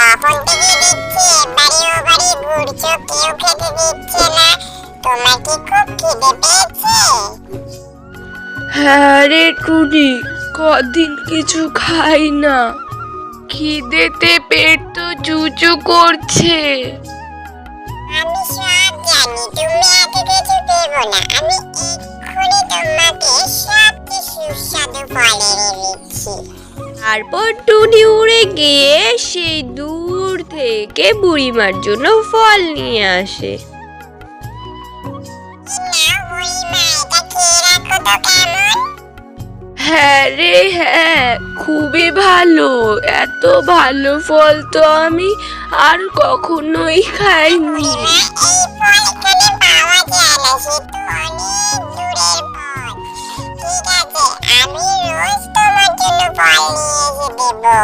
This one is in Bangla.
কখন থেকে দেখছি এবারে ওবারে ঘুরছো, কেউ খেতে দিচ্ছে না। তোমার কি খুব খিদে পেয়েছে? হ্যাঁ রে টুনি, কদিন কিছু খাই না, খিদেতে পেট তো চুচু করছে। আমি সব জানি তুমি এত কিছু ভেবো না, আমি এক্ষুনি তোমাকে সবচেয়ে সুস্বাদু ফল এনে দিচ্ছি। তারপর টুনি উড়ে গিয়ে সেই দূর থেকে বুড়িমার জন্য ফল নিয়ে আসে। নাও বুড়িমা, এটা খেয়ে রাখো তো কেমন? হ্যাঁ রে হ্যাঁ, খুবই ভালো। এত ভালো ফল তো আমি আর কখনোই খাইনি। বুড়িমা, এই ফল এখানে পাওয়া যায় না, সে তো অনেক দূরের পথ। ঠিক আছে, আমি রোজ তোমার জন্য ফল নিয়ে এসে দেবো।